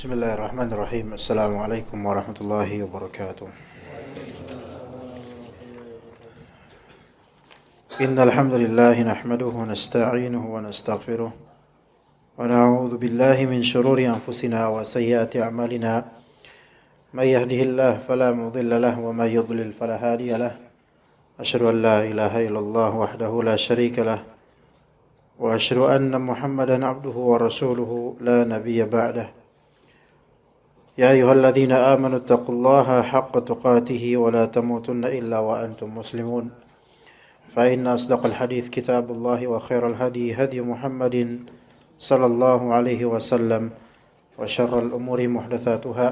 Bismillahirrahmanirrahim. Assalamualaikum warahmatullahi wabarakatuh. Innal hamdalillah nahmaduhu wa nasta'inuhu wa nastaghfiruh wa na'udzu billahi min shururi anfusina wa sayyiati a'malina. May yahdihillahu fala mudilla lahu wa may yudlil fala hadiya lahu. Asyhadu an la ilaha illallah wahdahu la syarika lahu wa asyhadu anna Muhammadan 'abduhu wa rasuluhu la nabiyya ba'dahu. يا أيها الذين آمنوا اتقوا الله حق تقاته ولا تموتن إلا وأنتم مسلمون فإن أصدق الحديث كتاب الله وخير الهدي هدي محمد صلى الله عليه وسلم وشر الأمور محدثاتها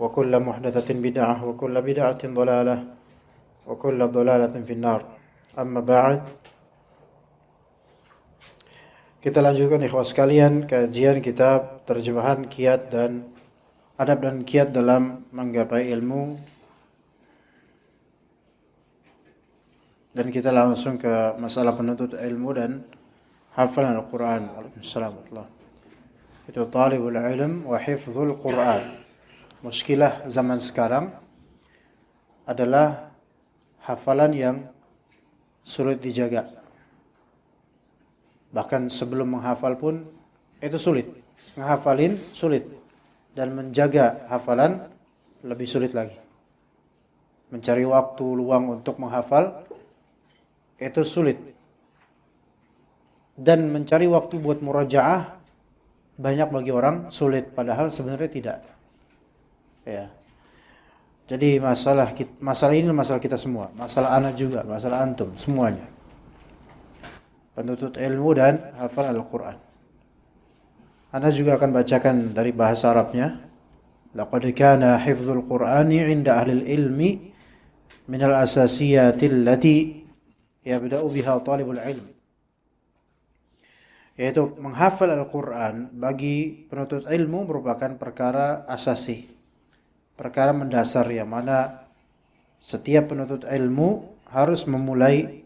وكل محدثة بدعة وكل بدعة ضلالة وكل ضلالة في النار أما بعد. Kita lanjutkan ikhwah sekalian kajian kitab terjemahan Qiyad dan Adab dan Qiyad dalam menggapai ilmu, dan kita langsung ke masalah penuntut ilmu dan hafalan Al-Quran. Waalaikumsalam. Itu talibul ilm wa hifzul Quran. Muskilah zaman sekarang adalah hafalan yang sulit dijaga. Bahkan sebelum menghafal pun itu sulit. Menghafalin sulit. Dan menjaga hafalan lebih sulit lagi. Mencari waktu luang untuk menghafal itu sulit. Dan mencari waktu buat murajaah banyak bagi orang sulit, padahal sebenarnya tidak. Ya. Jadi masalah ini masalah kita semua, masalah anak juga, masalah antum, semuanya. Penuntut ilmu dan hafal Al-Quran. Anda juga akan bacakan dari bahasa Arabnya. Laqad kana hifdzul Qur'ani 'inda ahli ilmi min al-asasiyati allati yabda'u biha talibul ilm. Yaitu menghafal Al-Quran bagi penuntut ilmu merupakan perkara asasi, perkara mendasar yang mana setiap penuntut ilmu harus memulai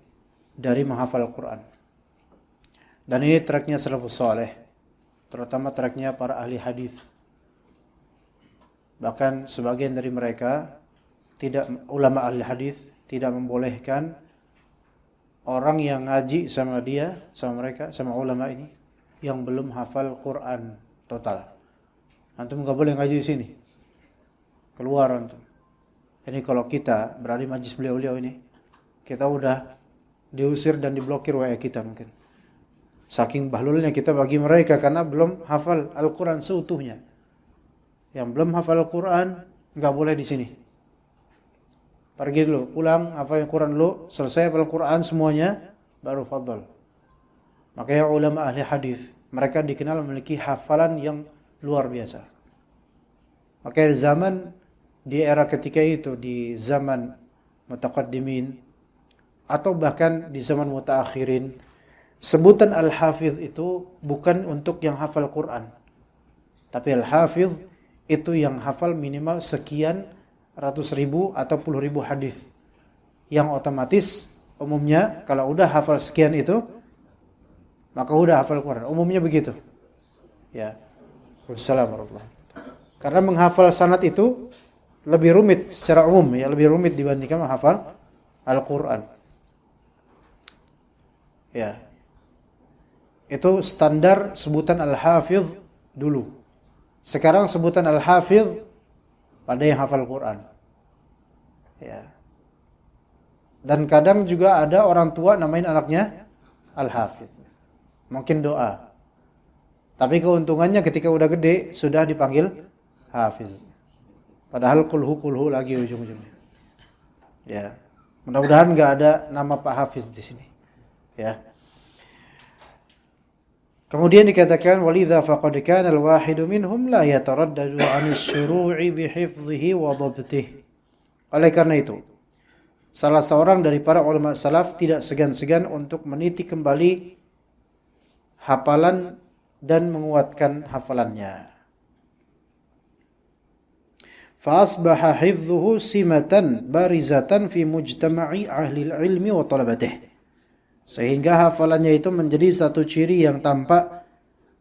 dari menghafal Al-Quran. Dan ini treknya salafus saleh, terutama treknya para ahli hadis. Bahkan sebagian dari mereka, ulama ahli hadis tidak membolehkan orang yang ngaji sama dia, sama mereka, sama ulama ini yang belum hafal Quran total. Antum enggak boleh ngaji di sini. Keluar antum. Ini kalau kita berada di majlis beliau-beliau ini, kita udah diusir dan diblokir WA kita mungkin. Saking bahlulnya kita bagi mereka karena belum hafal Al-Quran seutuhnya. Yang belum hafal Al-Quran nggak boleh di sini. Pergi dulu, pulang hafal Al-Quran dulu, selesai hafal Al-Quran semuanya, baru fadhal. Makanya ulama ahli hadis mereka dikenal memiliki hafalan yang luar biasa. Makanya di era ketika itu, di zaman mutaqaddimin atau bahkan di zaman mutaakhirin, sebutan Al-Hafiz itu bukan untuk yang hafal Quran. Tapi Al-Hafiz itu yang hafal minimal sekian ratus ribu atau puluh ribu hadis. Yang otomatis umumnya kalau udah hafal sekian itu, maka udah hafal Quran. Umumnya begitu. Ya. Wassalamualaikum. Karena menghafal sanad itu lebih rumit secara umum, ya, lebih rumit dibandingkan menghafal Al-Quran. Ya. Itu standar sebutan Al-Hafiz dulu. Sekarang sebutan Al-Hafiz pada yang hafal Quran. Ya. Dan kadang juga ada orang tua namain anaknya Al-Hafiz. Mungkin doa. Tapi keuntungannya ketika udah gede sudah dipanggil Hafiz. Padahal kulhu lagi ujung-ujungnya. Ya. Mudah-mudahan enggak ada nama Pak Hafiz di sini. Ya. Kemudian dikatakan walidha faqad kana al-wahidu minhum la yataraddadu 'an asy-syuru'i bi hifdhihi wa dhabtihi. Oleh karena itu, salah seorang dari para ulama salaf tidak segan-segan untuk meniti kembali hafalan dan menguatkan hafalannya. Fa asbaha hifdhuhu simatan barizatan fi mujtama'i ahli al-ilmi wa talabatihi. Sehingga hafalannya itu menjadi satu ciri yang tampak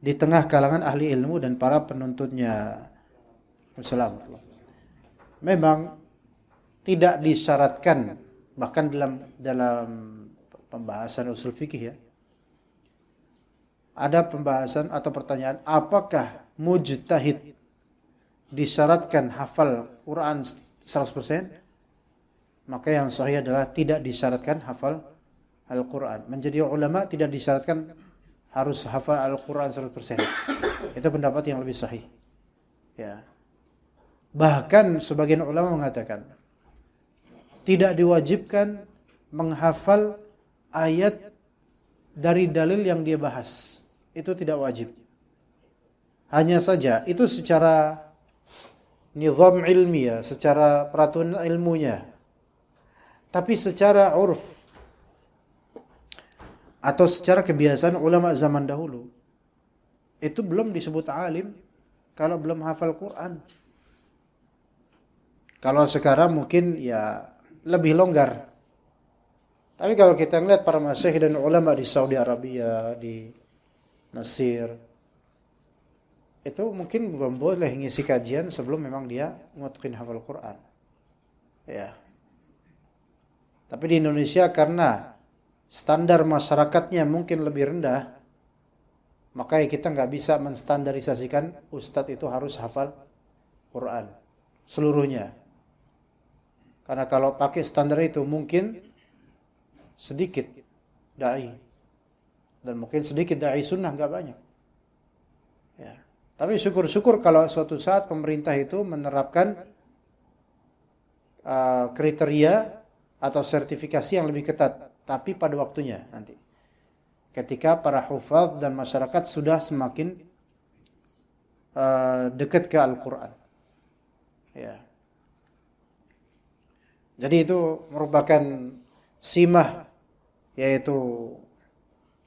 di tengah kalangan ahli ilmu dan para penuntutnya. Wassalamualaikum. Memang tidak disyaratkan, bahkan dalam pembahasan usul fikih ya, ada pembahasan atau pertanyaan, apakah mujtahid disyaratkan hafal Quran 100%? Maka yang sahih adalah tidak disyaratkan hafal Al-Quran. Menjadi ulama tidak disyaratkan harus hafal Al-Quran 100%. Itu pendapat yang lebih sahih. Ya. Bahkan sebagian ulama mengatakan tidak diwajibkan menghafal ayat dari dalil yang dia bahas. Itu tidak wajib. Hanya saja itu secara nizam ilmiah, secara peraturan ilmunya. Tapi secara urf atau secara kebiasaan ulama zaman dahulu, itu belum disebut alim kalau belum hafal Quran. Kalau sekarang mungkin ya lebih longgar. Tapi kalau kita lihat para masyayikh dan ulama di Saudi Arabia, di Mesir, itu mungkin belum boleh ngisi kajian sebelum memang dia mutqin hafal Quran. Ya. Tapi di Indonesia karena standar masyarakatnya mungkin lebih rendah, maka kita nggak bisa menstandarisasikan ustadz itu harus hafal Quran seluruhnya. Karena kalau pakai standar itu mungkin sedikit dai. Dan mungkin sedikit dai sunnah, nggak banyak. Ya. Tapi syukur-syukur kalau suatu saat pemerintah itu menerapkan kriteria atau sertifikasi yang lebih ketat. Tapi pada waktunya nanti. Ketika para hufadz dan masyarakat sudah semakin dekat ke Al-Quran. Ya. Jadi itu merupakan simah, yaitu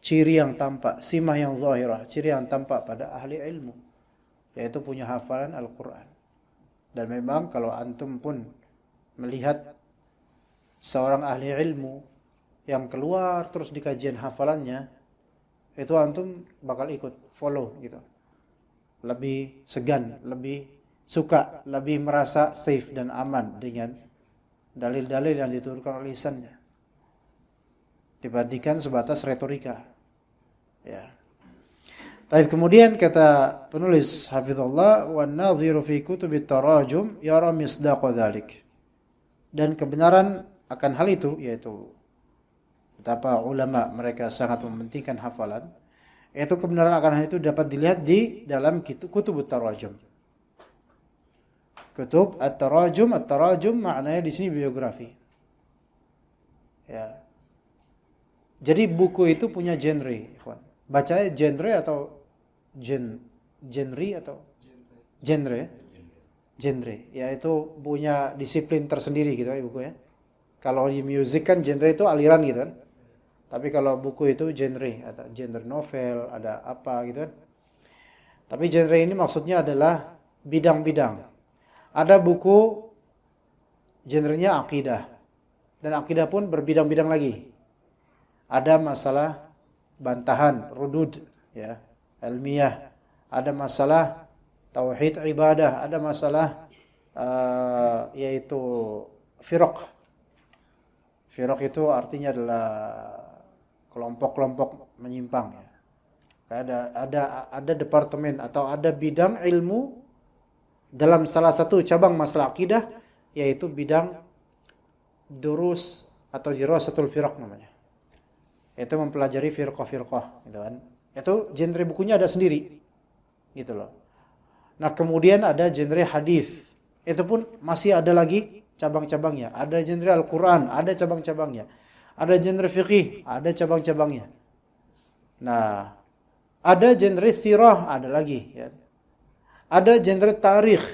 ciri yang tampak, simah yang zahirah, ciri yang tampak pada ahli ilmu, yaitu punya hafalan Al-Quran. Dan memang kalau antum pun melihat seorang ahli ilmu yang keluar terus di kajian hafalannya, itu antum bakal ikut, follow gitu. Lebih segan, lebih suka, lebih merasa safe dan aman dengan dalil-dalil yang diturunkan oleh lisannya dibandingkan sebatas retorika. Ya. Tapi kemudian kata penulis hafizallah, wan nadhiru fi kutubit tarajum yara misdaqa dzalik. Dan kebenaran akan hal itu, yaitu betapa ulama mereka sangat mementingkan hafalan, yaitu kebenaran akan hal itu dapat dilihat di dalam kutubut tarajum. Kutub at-tarajum, at-tarajum maknanya di sini biografi. Ya. Jadi buku itu punya genre, ikhwan. Bacanya genre atau genre atau genre? Genre, yaitu punya disiplin tersendiri gitu ya buku ya. Kalau di musik kan genre itu aliran gitu kan. Tapi kalau buku itu genre, ada genre novel, ada apa gitu kan. Tapi genre ini maksudnya adalah bidang-bidang. Ada buku genrenya akidah. Dan akidah pun berbidang-bidang lagi. Ada masalah bantahan, rudud, ya, ilmiah. Ada masalah tauhid ibadah. Ada masalah yaitu firaq. Firaq itu artinya adalah kelompok-kelompok menyimpang. Ya. Ada departemen atau ada bidang ilmu dalam salah satu cabang masalah akidah, yaitu bidang durus atau dirasatul firaq namanya. Itu mempelajari firqah-firqah gitu kan. Itu genre bukunya ada sendiri. Gitu loh. Nah, kemudian ada genre hadis. Itu pun masih ada lagi cabang-cabangnya. Ada genre Al-Qur'an, ada cabang-cabangnya. Ada genre fiqih, ada cabang-cabangnya. Nah, ada genre sirah, ada lagi ya. Ada genre tarikh.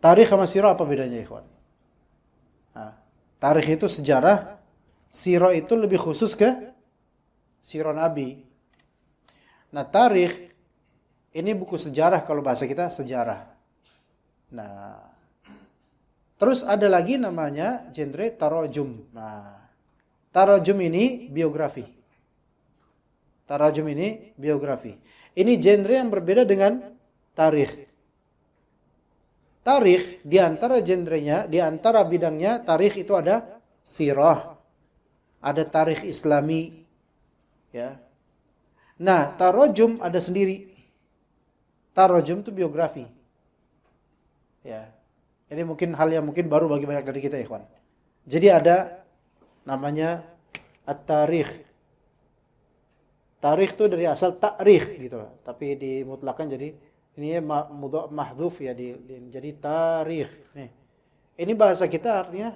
Tarikh sama sirah apa bedanya, ikhwan? Nah, tarikh itu sejarah. Sirah itu lebih khusus ke sirah Nabi. Nah, tarikh ini buku sejarah, kalau bahasa kita sejarah. Nah, terus ada lagi namanya genre tarajum. Nah, tarajum ini biografi. Tarajum ini biografi. Ini genre yang berbeda dengan tarikh. Tarikh di antara genrenya, di antara bidangnya tarikh itu ada sirah, ada tarikh Islami, ya. Nah, tarajum ada sendiri. Tarajum itu biografi. Ya. Ini mungkin hal yang mungkin baru bagi banyak dari kita, ikhwan. Jadi ada namanya at-tarikh. Tarikh itu dari asal ta'rikh gitu, tapi dimutlakan jadi ini mahdhuf ya jadi tarikh. Nih. Ini bahasa kita artinya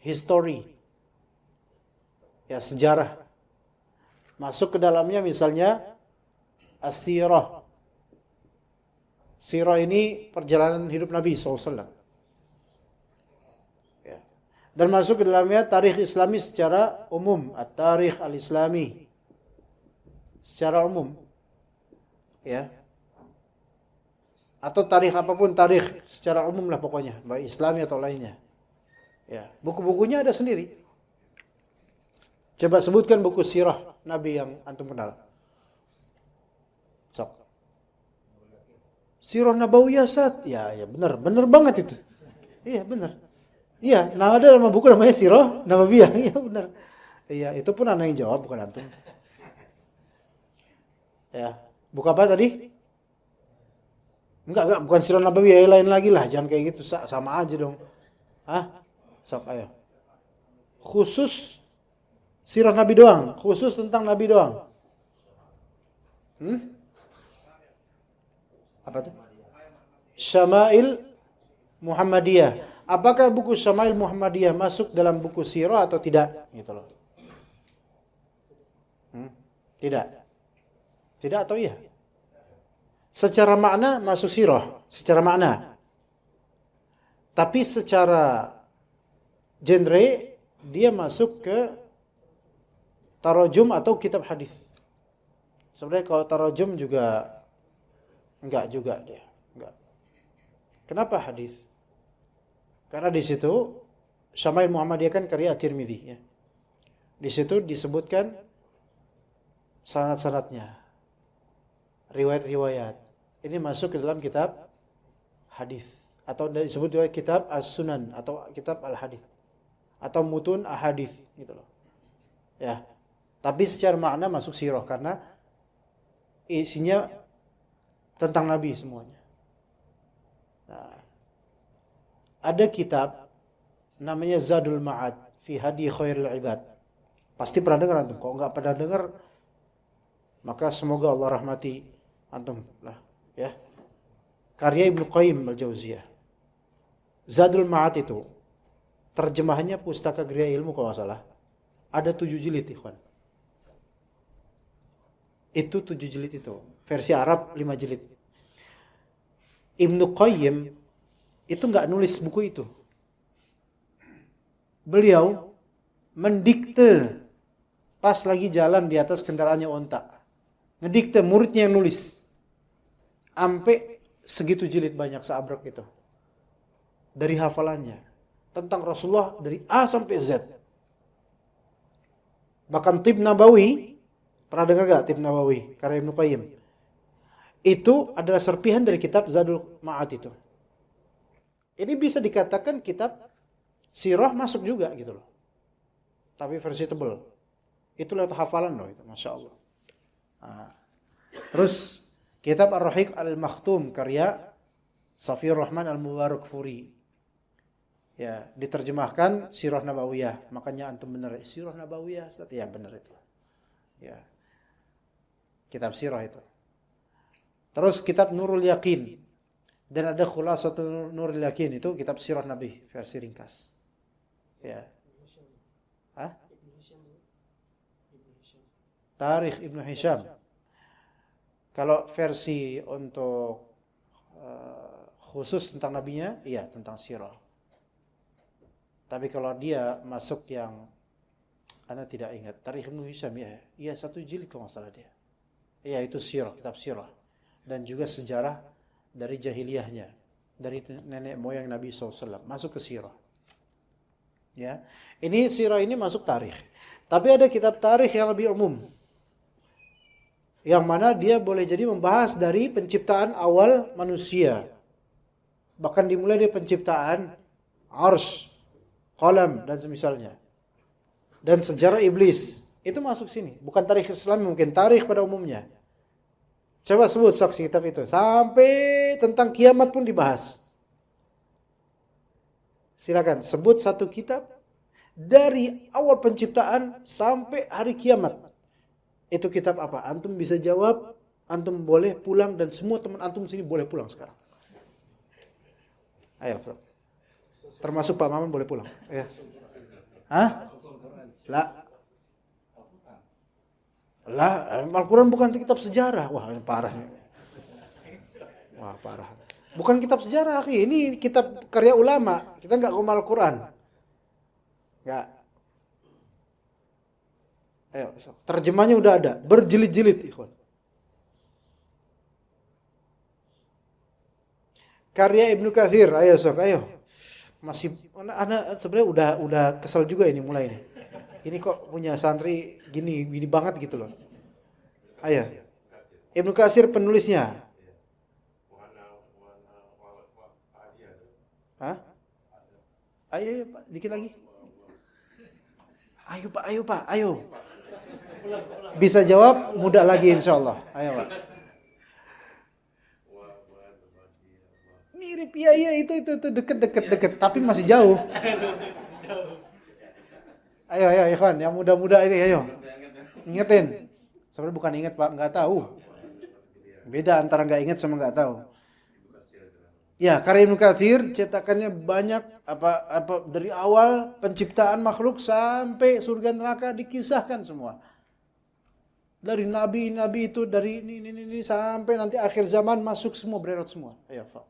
history. Ya, sejarah. Masuk ke dalamnya misalnya as-sirah. Sirah ini perjalanan hidup Nabi SAW. Ya. Dan masuk ke dalamnya tarikh Islami secara umum, at-tarikh al-Islami. Secara umum. Ya. Atau tarikh apapun, tarikh secara umum lah pokoknya, baik Islami atau lainnya. Ya, buku-bukunya ada sendiri. Coba sebutkan buku sirah Nabi yang antum kenal. Sok. Sirah Nabawiyah Sat. Ya, benar, benar banget itu. Iya, benar. Iya, nah ada nama buku namanya Sirah Nabawiyah. Iya, benar. Iya, itu pun anak yang jawab bukan antum. Ya, buku apa tadi? Enggak, bukan Sirah Nabawiyah, lain lagi lah, jangan kayak gitu, sama aja dong. Hah? Sok, ayo. Khusus Sirah Nabi doang, khusus tentang Nabi doang. Apa tuh? Syama'il Muhammadiyah. Apakah buku Syama'il Muhammadiyah masuk dalam buku sirah atau tidak? Gitu loh. Tidak. Tidak atau iya? Secara makna masuk sirah, secara makna. Tapi secara genre dia masuk ke tarajum atau kitab hadis. Sebenarnya kalau tarajum juga enggak juga dia, enggak. Kenapa hadis? Karena di situ Syama'il Muhammadiyah kan karya At-Tirmidzi ya. Di situ disebutkan sanad-sanadnya. Riwayat-riwayat. Ini masuk ke dalam kitab hadis atau disebut juga kitab As-Sunan atau kitab Al-Hadis atau mutun ahadits gitu loh. Ya. Tapi secara makna masuk sirah karena isinya tentang Nabi semuanya. Nah, ada kitab namanya Zadul Ma'ad fi Hadi Khairul Ibad. Pasti pernah dengar antum. Kalau enggak pernah dengar, maka semoga Allah rahmati antum lah, ya. Karya Ibnu Qayyim Al-Jauziyah. Zadul Ma'ad itu terjemahannya Pustaka Gria Ilmu kalau nggak salah. Ada 7 jilid, ikhwan. Itu 7 jilid itu. Versi Arab 5 jilid. Ibnu Qayyim itu nggak nulis buku itu. Beliau mendikte pas lagi jalan di atas kendaraannya onta. Ngedikte, muridnya yang nulis. Sampai segitu jilid banyak seabrek itu. Dari hafalannya. Tentang Rasulullah dari A sampai Z. Bahkan Tib Nabawi, pernah dengar gak Tib Nabawi? Karya Ibnu Qayyim. Itu adalah serpihan dari kitab Zadul Ma'ad itu. Ini bisa dikatakan kitab sirah masuk juga gitu loh. Tapi versi tebal. Itu lewat hafalan loh itu, Masya Allah. Nah. Terus kitab Ar-Rahiq Al-Makhtum karya Safiyur Rahman Al-Mubarakfuri. Ya, diterjemahkan Sirah Nabawiyah. Makanya antum benar, Sirah Nabawiyah, ya benar itu. Ya. Kitab sirah itu. Terus kitab Nurul Yaqin. Dan ada Khulasatul Nurul Yaqin, itu kitab sirah Nabi versi ringkas. Ya. Hah? Tarikh Ibnu Hisham. Kalau versi untuk khusus tentang nabinya, iya tentang sirah. Tapi kalau dia masuk yang Anda tidak ingat, Tarikh Ibnu Hisham ya, iya 1 jilid kalau nggak salah dia. Iya itu sirah, kitab sirah. Dan juga sejarah dari jahiliyahnya, dari nenek moyang Nabi SAW, masuk ke sirah. Ya, ini sirah ini masuk tarikh. Tapi ada kitab tarikh yang lebih umum. Yang mana dia boleh jadi membahas dari penciptaan awal manusia. Bahkan dimulai dari penciptaan Arsy, Qalam dan semisalnya. Dan sejarah iblis. Itu masuk sini. Bukan tarikh Islam, mungkin tarikh pada umumnya. Coba sebut saksi kitab itu. Sampai tentang kiamat pun dibahas. Silakan sebut satu kitab dari awal penciptaan sampai hari kiamat. Itu kitab apa? Antum bisa jawab, antum boleh pulang dan semua teman antum sini boleh pulang sekarang. Ayo, bro. Termasuk Pak Maman boleh pulang. Ya. Hah? Lah, Al-Quran bukan kitab sejarah. Wah, ini parah. Wah, parah. Bukan kitab sejarah, akhi. Ini kitab karya ulama. Kita nggak ngomong Al-Quran. Nggak. Ayo, terjemahnya udah ada. Berjilid-jilid, ikhwan. Karya Ibnu Katsir. Ayo, sok, ayo. Masih, anak sebenarnya udah kesel juga ini mulai ini. Ini kok punya santri gini banget gitu loh. Ayo. Ibnu Katsir penulisnya. Hah? Ayo Pak, dikit lagi. Ayo Pak, ayo. Bisa jawab, mudah lagi insyaallah. Ayo Pak. Mirip, iya itu deket, tapi masih jauh. Ayo ikhwan, yang muda-muda ini ayo. Ingetin. Sebenarnya bukan inget Pak, nggak tahu. Beda antara nggak inget sama nggak tahu. Ya, karya Ibnu Katsir cetakannya banyak apa dari awal penciptaan makhluk sampai surga neraka dikisahkan semua. Dari nabi itu dari ini sampai nanti akhir zaman masuk semua beredar semua. Ayo, Pak.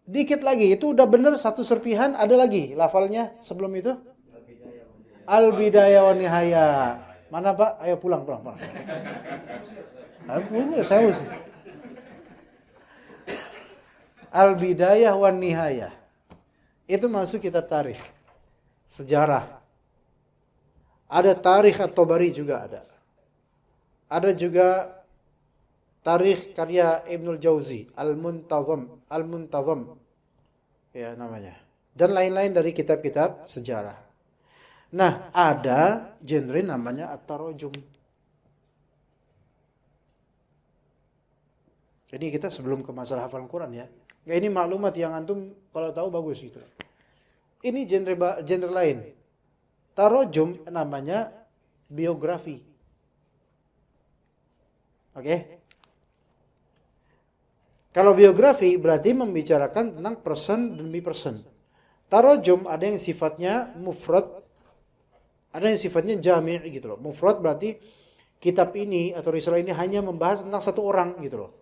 Dikit lagi, itu udah bener satu serpihan, ada lagi lafalnya sebelum itu. Al-Bidayah wa Nihayah. Mana Pak? Ayo pulang. Saya Al-Bidayah wa Nihayah. Itu masuk kitab tarikh. Sejarah. Ada tarikh At-Tabari juga ada. Ada juga tarikh karya Ibnul Jauzi, Al-Muntazam. Ya namanya. Dan lain-lain dari kitab-kitab sejarah. Nah, ada genre namanya At-Tarajum. Jadi kita sebelum ke masalah hafalan Quran ya. Ini maklumat yang antum kalau tahu bagus gitu. Ini genre lain. Tarajum namanya biografi. Oke? Kalau biografi berarti membicarakan tentang person demi person. Tarajum ada yang sifatnya mufrad, ada yang sifatnya jami' gitu loh. Mufrad berarti kitab ini atau risalah ini hanya membahas tentang satu orang gitu loh.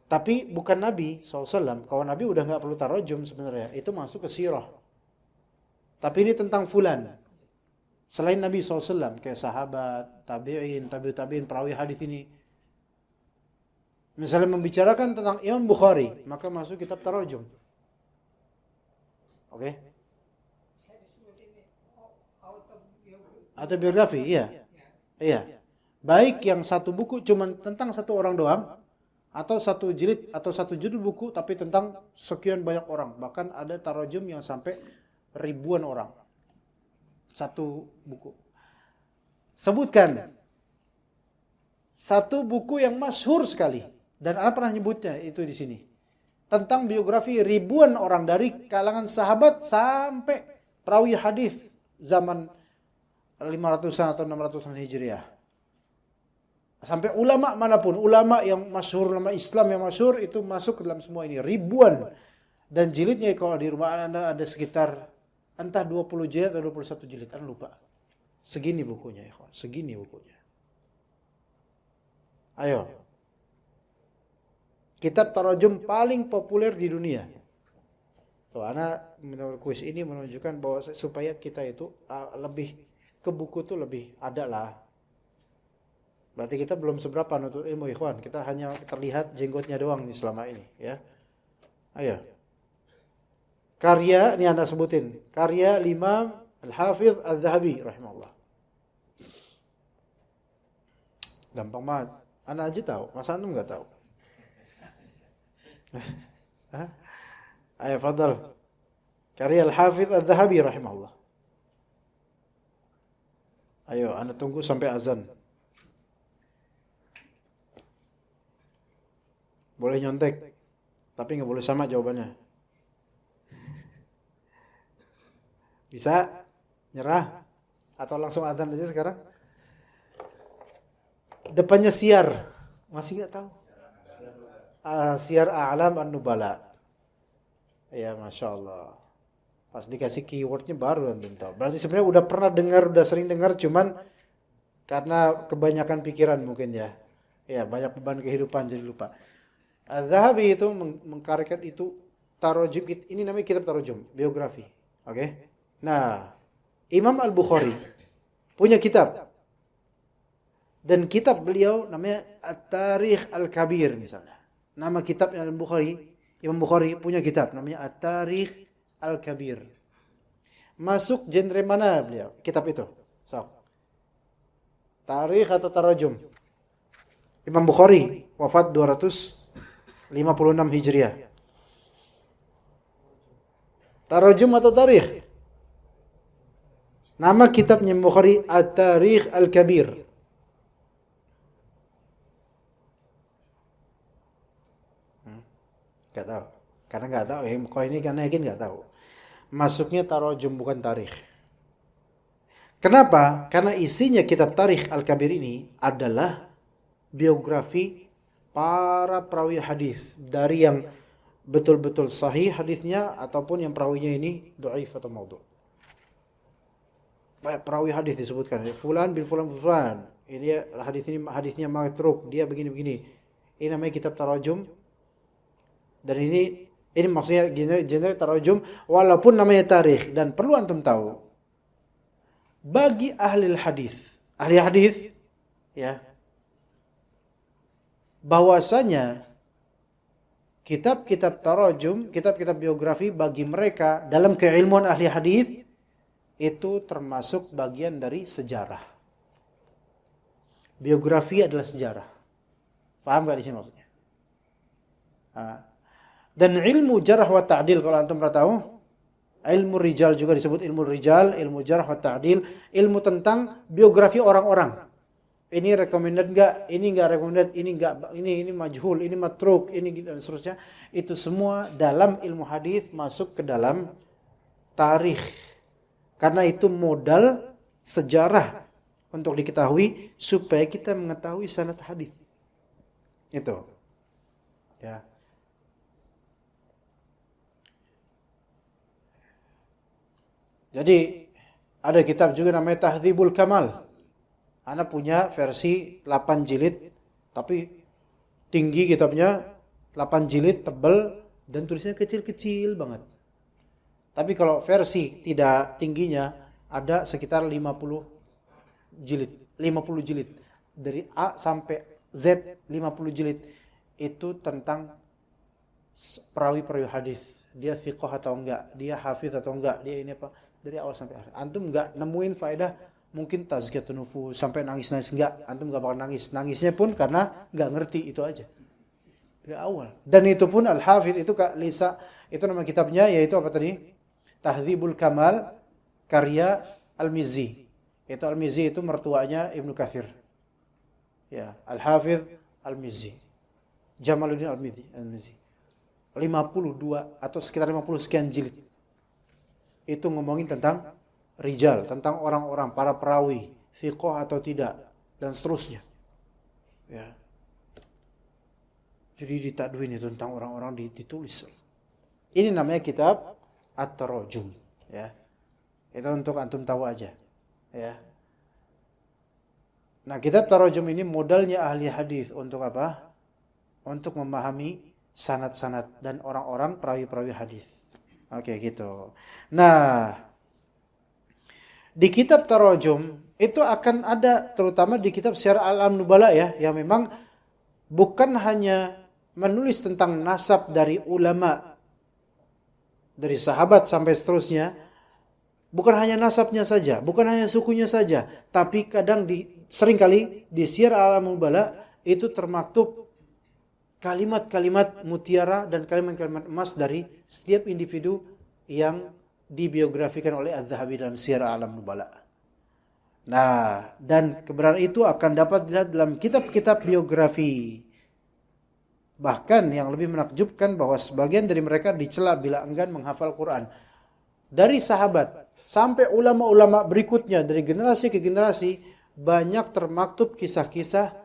Tapi bukan Nabi SAW. Kalau Nabi udah nggak perlu tarajum sebenarnya. Itu masuk ke sirah. Tapi ini tentang fulan. Selain Nabi SAW. Kayak sahabat, tabi'in, perawi hadis ini. Misalnya membicarakan tentang Imam Bukhari. Maka masuk kitab tarajum. Oke? Autobiografi, iya. Iya. Baik yang satu buku cuma tentang satu orang doang. Atau satu jilid atau satu judul buku tapi tentang sekian banyak orang. Bahkan ada tarajum yang sampai ribuan orang. Satu buku. Sebutkan satu buku yang masyhur sekali dan Anda pernah nyebutnya itu di sini. Tentang biografi ribuan orang dari kalangan sahabat sampai perawi hadis zaman 500-an atau 600-an Hijriah. Sampai ulama manapun, ulama yang masyhur, ulama Islam yang masyhur itu masuk ke dalam semua ini ribuan. Dan jilidnya kalau di rumah Anda ada sekitar entah 20 jilid atau 21 jilid, Anda lupa. Segini bukunya, ikhwan, segini bukunya. Ayo. Kitab tarajum paling populer di dunia. Tuh, Anda menurut kuis ini menunjukkan bahwa supaya kita itu lebih ke buku itu lebih ada lah. Berarti kita belum seberapa nutut ilmu, ikhwan. Kita hanya terlihat jenggotnya doang nih selama ini, ya. Ayo. Karya, ini Anda sebutin. Karya Al-Hafidh Adz-Dzahabi rahimahullah. Gampang banget. Anak aja tahu, Mas antum enggak tahu. Hah? Ayo fadal. Karya Al-Hafidh Adz-Dzahabi rahimahullah. Ayo, Anda tunggu sampai azan. Boleh nyontek, tapi nggak boleh sama jawabannya. Bisa? Nyerah? Atau langsung azan aja sekarang? Depannya siar. Masih nggak tahu? Siar A'lam An-Nubala. Ya, Masya Allah. Pas dikasih keywordnya baru antum tahu. Berarti sebenarnya udah pernah dengar, udah sering dengar, cuman karena kebanyakan pikiran mungkin ya. Ya, banyak beban kehidupan jadi lupa. Az-Zahabi itu mengkaryakan itu tarojum. Ini namanya kitab tarojum, biografi. Oke? Nah, Imam Al-Bukhari punya kitab. Dan kitab beliau namanya At-Tarikh Al-Kabir misalnya. Nama kitab Al-Bukhari, Imam Bukhari punya kitab namanya At-Tarikh Al-Kabir. Masuk genre mana beliau? Kitab itu. So. Tarikh atau tarajum? Imam Bukhari wafat 256 Hijriah. Tarajum atau tarikh? Nama kitabnya Imam Bukhari At-Tarikh Al-Kabir. Gak tahu. Karena gak tahu. Kau ini karena yakin gak tahu. Masuknya tarajum bukan tarikh. Kenapa? Karena isinya kitab Tarikh Al-Kabir ini adalah biografi para perawi hadis dari yang betul-betul sahih hadisnya ataupun yang perawinya ini dhaif atau maudhu. Banyak perawi hadis disebutkan, fulan bin fulan bin fulan. Ini hadisnya matruk, dia begini-begini. Ini namanya kitab tarajum. Dan ini maksudnya genre tarajum walaupun namanya tarikh. Dan perlu antum tahu, bagi ahli hadis ya, bahwasanya kitab-kitab tarajum, kitab-kitab biografi bagi mereka dalam keilmuan ahli hadis itu termasuk bagian dari sejarah. Biografi adalah sejarah. Paham gak di sini maksudnya? Dan ilmu jarh wa ta'dil kalau antum pernah tahu, ilmu rijal juga disebut ilmu rijal, ilmu jarh wa ta'dil, ilmu tentang biografi orang-orang. Ini recommended enggak, ini enggak recommended, ini enggak, ini majhul, ini matruk, ini dan seterusnya. Itu semua dalam ilmu hadis masuk ke dalam tarikh. Karena itu modal sejarah untuk diketahui supaya kita mengetahui sanad hadis. Itu. Ya. Jadi ada kitab juga namanya Tahdzibul Kamal. Ana punya versi 8 jilid, tapi tinggi kitabnya, 8 jilid, tebal, dan tulisnya kecil-kecil banget. Tapi kalau versi tidak tingginya, ada sekitar 50 jilid. Dari A sampai Z, 50 jilid. Itu tentang perawi-perawi hadis. Dia thiqah atau enggak, dia hafiz atau enggak, dia ini apa. Dari awal sampai akhir. Antum enggak nemuin faedah mungkin tazkiyatun nufus sampai nangis-nangis, enggak, antum enggak bakal nangis. Nangisnya pun karena enggak ngerti itu aja. Dari awal. Dan itu pun Al-Hafidz itu Kak Lisa, itu nama kitabnya yaitu apa tadi? Tahdzibul Kamal karya Al-Mizzi. Itu Al-Mizzi itu mertuanya Ibnu Katsir. Ya, Al-Hafidz Al-Mizzi. Jamaluddin Al-Mizzi. 52 atau sekitar 50 sekian jilid. Itu ngomongin tentang rijal, tentang orang-orang, para perawi, thiqah atau tidak, dan seterusnya. Ya. Jadi ditadwin itu tentang orang-orang ditulis. Ini namanya kitab At-Tarajum. Ya. Itu untuk antum tahu aja. Ya. Nah, kitab Tarajum ini modalnya ahli hadis untuk apa? Untuk memahami sanad-sanad dan orang-orang perawi-perawi hadis. Oke, gitu. Nah, di kitab Tarajum itu akan ada, terutama di kitab Syiar A'lam Nubala ya, yang memang bukan hanya menulis tentang nasab dari ulama, dari sahabat sampai seterusnya, Bukan hanya nasabnya saja, bukan hanya sukunya saja, tapi kadang seringkali di Syiar A'lamul Nubala itu termaktub kalimat-kalimat mutiara dan kalimat-kalimat emas dari setiap individu yang dibiografikan oleh Az-Zahabi dalam Syiar A'lamul Nubala. Nah, dan kebenaran itu akan dapat dilihat dalam kitab-kitab biografi. Bahkan yang lebih menakjubkan bahwa sebagian dari mereka dicela bila enggan menghafal Quran. Dari sahabat sampai ulama-ulama berikutnya, dari generasi ke generasi, banyak termaktub kisah-kisah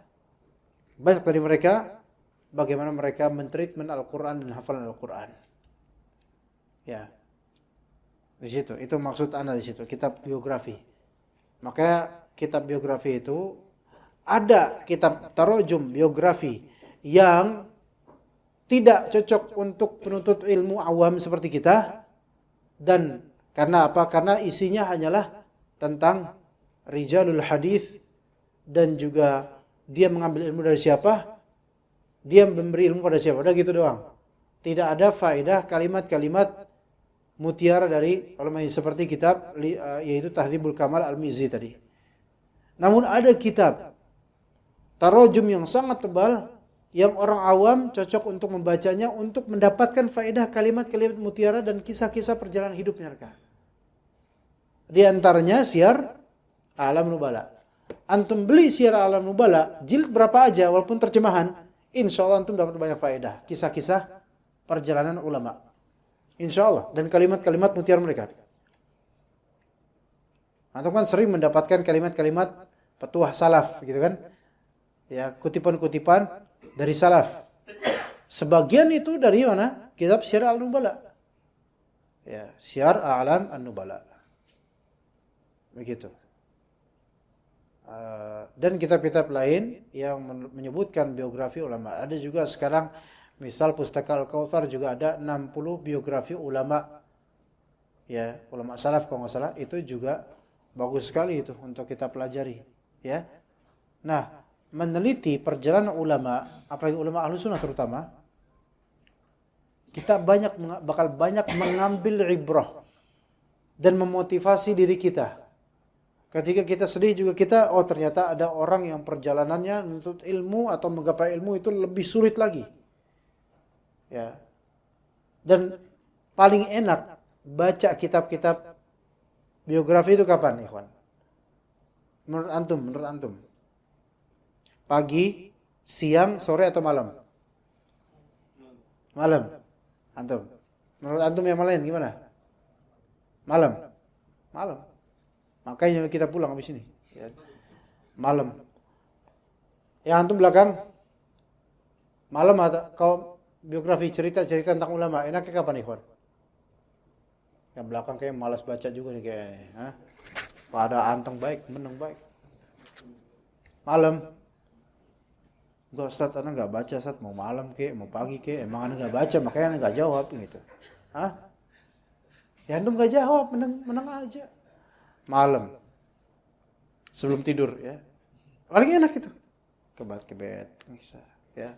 banyak dari mereka bagaimana mereka mentreatment Al-Quran dan hafalan Al-Quran. Ya, di situ. Itu maksud Anda di situ, kitab biografi. Maka kitab biografi itu ada kitab tarojum biografi yang tidak cocok untuk penuntut ilmu awam seperti kita. Dan karena apa? Karena isinya hanyalah tentang rijalul hadis dan juga dia mengambil ilmu dari siapa? Dia memberi ilmu pada siapa? Udah gitu doang. Tidak ada faedah kalimat-kalimat mutiara dari ulama seperti kitab yaitu Tahdzibul Kamal Al-Mizzi tadi. Namun ada kitab tarojum yang sangat tebal yang orang awam cocok untuk membacanya untuk mendapatkan faedah kalimat-kalimat mutiara dan kisah-kisah perjalanan hidup mereka. Di antaranya Syiar A'lamul Nubala. Antum beli Syiar A'lamul Nubala jilid berapa aja walaupun terjemahan, insyaallah antum dapat banyak faedah, kisah-kisah perjalanan ulama. Insyaallah, dan kalimat-kalimat mutiara mereka. Antum kan sering mendapatkan kalimat-kalimat petuah salaf gitu kan? Ya, kutipan-kutipan dari salaf. Sebagian itu dari mana? Kitab Syiar A'lamul Nubala. Ya, Syiar A'lam An-Nubala. Begitu. Dan kitab-kitab lain yang menyebutkan biografi ulama. Ada juga sekarang misal Pustaka Al-Kautsar juga ada 60 biografi ulama. Ya, ulama salaf kalau nggak salah, itu juga bagus sekali itu untuk kita pelajari, ya. Nah, meneliti perjalanan ulama, apalagi ulama Ahlussunnah terutama, kita bakal banyak mengambil ibrah dan memotivasi diri kita. Ketika kita sedih juga kita, oh ternyata ada orang yang perjalanannya menuntut ilmu atau menggapai ilmu itu lebih sulit lagi. Ya. Dan paling enak baca kitab-kitab biografi itu kapan, ikhwan? Menurut antum. Pagi, siang, sore atau malam? Malam. Antum. Menurut antum yang lain gimana? Malam. Makanya kita pulang habis ini. Ya. Malam. Yang antum belakang? Malam atau kau biografi cerita-cerita tentang ulama, enaknya kapan, ikhwan? Yang belakang kayak malas baca juga nih kayaknya. Hah? Pada anteng baik, meneng baik. Malam. Enggak, Ustaz, Anda enggak baca, Ustaz. Mau malam kek, mau pagi kek. Emang Anda enggak baca, makanya Anda enggak jawab gitu. Hah? Ya antum enggak jawab, meneng aja. Malam. Sebelum tidur, ya. Paling enak itu. Ke bed, bisa, ya.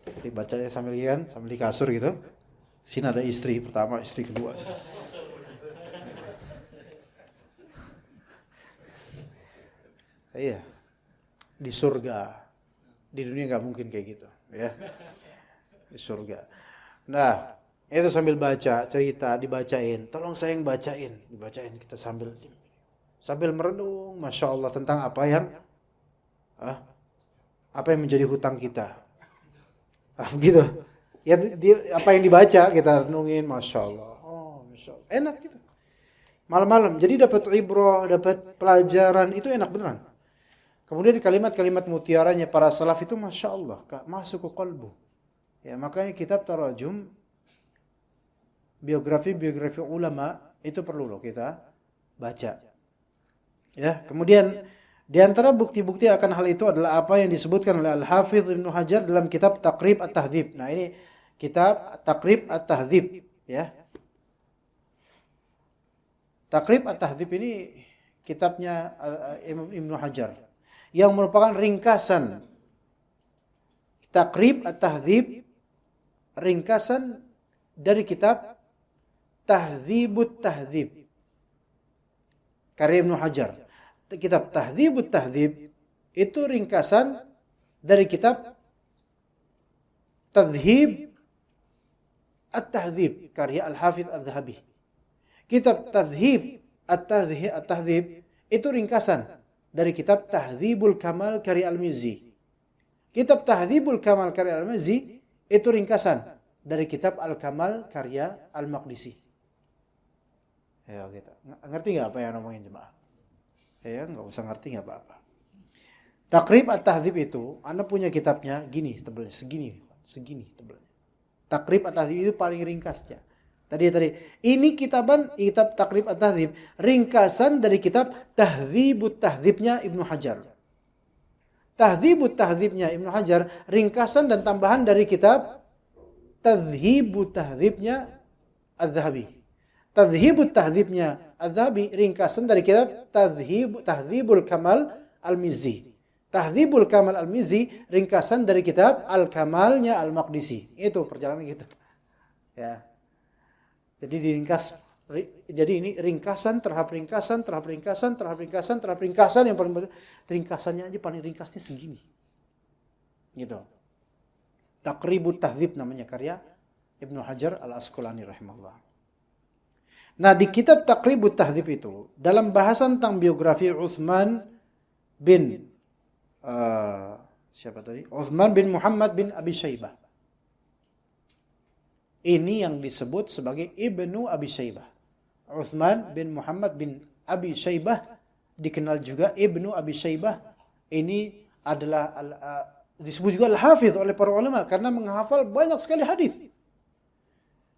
Dibacanya sambil di kasur gitu. Sini ada istri pertama, istri kedua. Iya. Di surga. Di dunia nggak mungkin kayak gitu, ya. Di surga. Nah, itu sambil baca cerita dibacain. Tolong saya yang dibacain kita sambil merenung, masya Allah tentang apa yang menjadi hutang kita. Gitu. Ya, apa yang dibaca kita renungin, masya Allah. Oh, masya Allah. Enak gitu. Malam-malam. Jadi dapat ibrah, dapat pelajaran, itu enak beneran. Kemudian kalimat-kalimat mutiaranya para salaf itu masya Allah, masuk ke kalbu. Ya, makanya kitab tarajum, biografi ulama itu perlu loh kita baca. Ya, kemudian di antara bukti-bukti akan hal itu adalah apa yang disebutkan oleh Al-Hafidz Ibnu Hajar dalam kitab Taqrib At-Tahdzib. Nah, ini kitab Taqrib At-Tahdzib, ya. Taqrib At-Tahdzib ini kitabnya Imam Ibnu Hajar yang merupakan ringkasan. Taqrib At-Tahdzib ringkasan dari kitab Tahdzibut Tahdzib. karya Ibnu Hajar. Kitab Tahdzibut Tahdzib itu ringkasan dari kitab Tadhhib At-Tahdzib karya Al-Hafidz Adz-Dzahabi. Kitab Tadhhib At-Tahdzib itu ringkasan dari kitab Tahdzibul Kamal karya Al-Mizzi. Kitab Tahdzibul Kamal karya Al-Mizzi itu ringkasan dari kitab Al-Kamal karya Al-Maqdisi. Ya gitu. Ngerti nggak apa yang ngomongin jemaah? Ya nggak usah ngerti nggak apa-apa. Takrib At-Tahdzib itu, Anda punya kitabnya gini tebelnya, segini tebelnya. Takrib At-Tahdzib itu paling ringkasnya. Tadi ini kitab Takrib At-Tahdzib ringkasan dari kitab Tahdzibut Tahdzibnya Ibnu Hajar. Tahdzibut Tahdzibnya Ibnu Hajar ringkasan dan tambahan dari kitab Tadhhibut Tahdzibnya Adz-Dzahabi. Tadhhibut Tahdzibnya Adz-Dzahabi ringkasan dari kitab Tahdzibul Kamal Al-Mizzi. Tahdzibul Kamal Al-Mizzi ringkasan dari kitab Al-Kamalnya Al-Maqdisi. Itu perjalanan gitu. Ya. Jadi diringkas, jadi ini ringkasan terhadap ringkasan yang paling ringkasannya aja paling ringkasnya segini. Gitu. Taqribut Tahdzib namanya karya Ibnu Hajar Al-Asqalani rahimahullah. Nah, di kitab Taqribut Tahdzib itu dalam bahasan tentang biografi Utsman bin Utsman bin Muhammad bin Abi Syaibah. Ini yang disebut sebagai Ibnu Abi Syaibah. Utsman bin Muhammad bin Abi Syaibah dikenal juga Ibnu Abi Syaibah. Ini adalah disebut juga Al-Hafidz oleh para ulama karena menghafal banyak sekali hadis.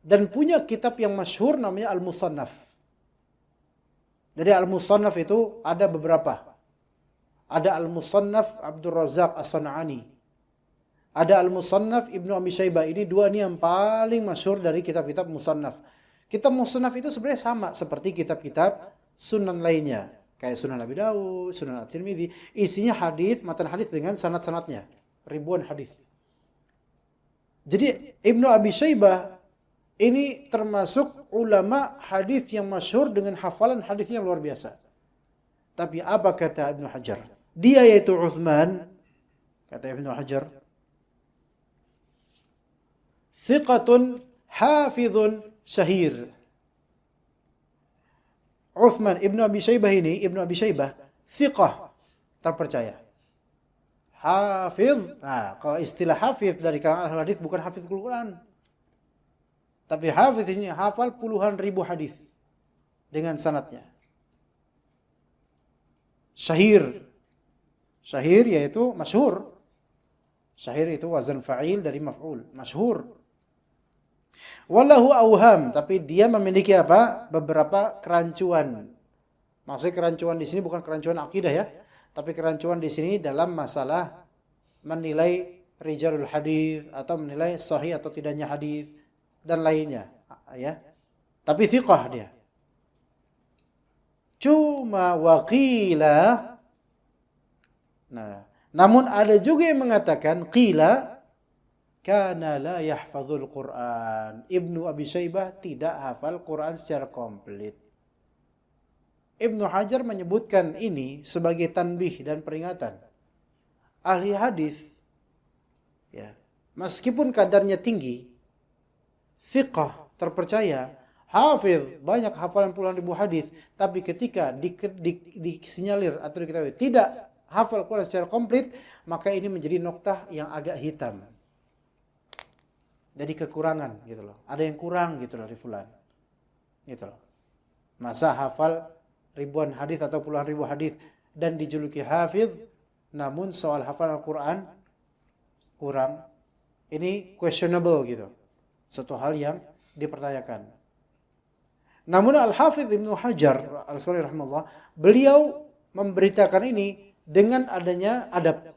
Dan punya kitab yang masyhur namanya Al-Musannaf. Jadi Al-Musannaf itu ada beberapa. Ada Al-Musannaf Abdul Razzaq As-San'ani. Ada Al-Musannaf Ibnu Abi Syaibah. Ini dua ini yang paling masyhur dari kitab-kitab Musannaf. Kitab Musannaf itu sebenarnya sama seperti kitab-kitab sunan lainnya. Kayak Sunan Abi Dawud, Sunan At-Tirmidzi. Isinya hadis, matan hadis dengan sanad-sanadnya. Ribuan hadis. Jadi Ibnu Abi Syaibah ini termasuk ulama hadis yang masyhur dengan hafalan hadisnya luar biasa. Tapi apa kata Ibnu Hajar? Dia yaitu Utsman, kata Ibnu Hajar, thiqatun hafizun syahir. Utsman Ibnu Abi Syaibah ini, Ibnu Abi Syaibah, thiqah, terpercaya. Hafiz, nah kalau istilah hafiz dari kalangan hadis bukan hafiz Quran. Tapi hafiz ini hafal puluhan ribu hadis dengan sanadnya. Syahir. Syahir yaitu masyhur. Syahir itu wazan fa'il dari maf'ul, masyhur. Wallahu auham, tapi dia memiliki apa? Beberapa kerancuan. Maksudnya kerancuan di sini bukan kerancuan akidah ya, tapi kerancuan di sini dalam masalah menilai rijalul hadis atau menilai sahih atau tidaknya hadis dan lainnya, ya. Tapi thiqah dia. Cuma waqila, nah, namun ada juga yang mengatakan qila kana la yahfazul Quran. Ibnu Abi Syaibah tidak hafal Quran secara komplit. Ibnu Hajar menyebutkan ini sebagai tanbih dan peringatan. Ahli hadis, ya, meskipun kadarnya tinggi, thiqah, terpercaya, hafiz, banyak hafalan puluhan ribu hadis, tapi ketika disinyalir atau diketahui tidak hafal Quran secara komplit, maka ini menjadi noktah yang agak hitam. Jadi kekurangan gitu loh. Ada yang kurang gitu loh dari fulan. Gitu loh. Masa hafal ribuan hadis atau puluhan ribu hadis dan dijuluki hafiz, namun soal hafal Al-Quran kurang. Ini questionable gitu. Satu hal yang dipertanyakan. Namun Al-Hafidz Ibnu Hajar Al-Asqalani rahimahullah, beliau memberitakan ini dengan adanya adab.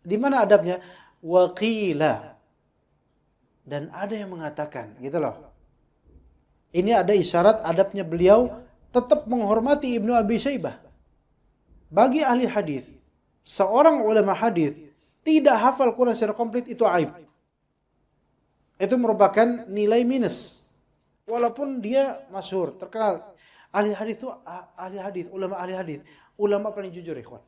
Di mana adabnya? Waqila. Dan ada yang mengatakan, gitu loh. Ini ada isyarat adabnya beliau tetap menghormati Ibnu Abi Syaibah. Bagi ahli hadis, seorang ulama hadis tidak hafal Quran secara komplit itu aib. Itu merupakan nilai minus. Walaupun dia masyhur, terkenal. Ahli hadis itu ahli hadis, ulama ahli hadis, ulama paling jujur, ikhwan.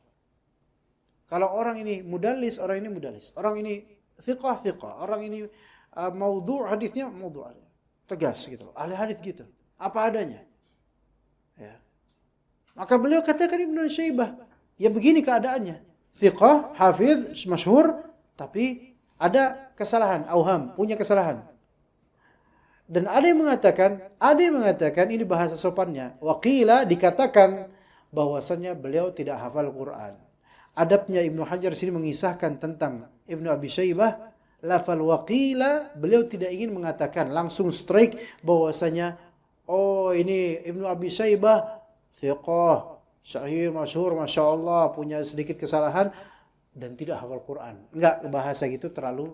Kalau orang ini mudallis, orang ini mudallis. Orang ini thiqah, orang ini maudhu' hadisnya maudhu'. Tegas gitu loh. Ahli hadis gitu. Apa adanya. Ya. Maka beliau katakan Ibnu Syaibah, ya begini keadaannya. Thiqah, hafiz, masyhur, tapi ada kesalahan, auham, punya kesalahan. Dan ada yang mengatakan ini bahasa sopannya. Waqila dikatakan bahwasannya beliau tidak hafal Quran. Adabnya Ibnu Hajar sini mengisahkan tentang Ibnu Abi Syaibah, lafal waqila, beliau tidak ingin mengatakan langsung strike bahwasanya oh ini Ibnu Abi Syaibah thiqah, syahir, masyhur, masyaallah, punya sedikit kesalahan dan tidak hafal Quran. Enggak, bahasa gitu terlalu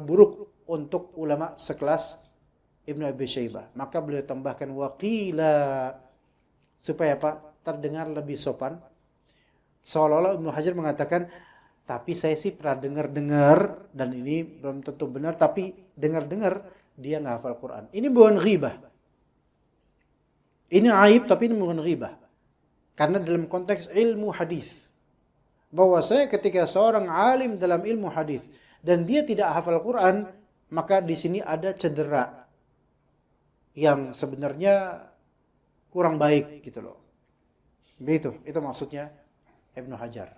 buruk untuk ulama sekelas Ibnu Abi Syaibah. Maka beliau tambahkan waqila supaya apa? Terdengar lebih sopan. Seolah-olah Ibnu Hajar mengatakan, tapi saya sih pernah dengar dan ini belum tentu benar, tapi dengar dia nggak hafal Quran. Ini bukan ghibah. Ini aib, tapi ini bukan ghibah. Karena dalam konteks ilmu hadis, bahwa saya ketika seorang alim dalam ilmu hadis dan dia tidak hafal Quran, maka di sini ada cedera yang sebenarnya kurang baik gitu loh. Begitu, itu maksudnya Ibnu Hajar.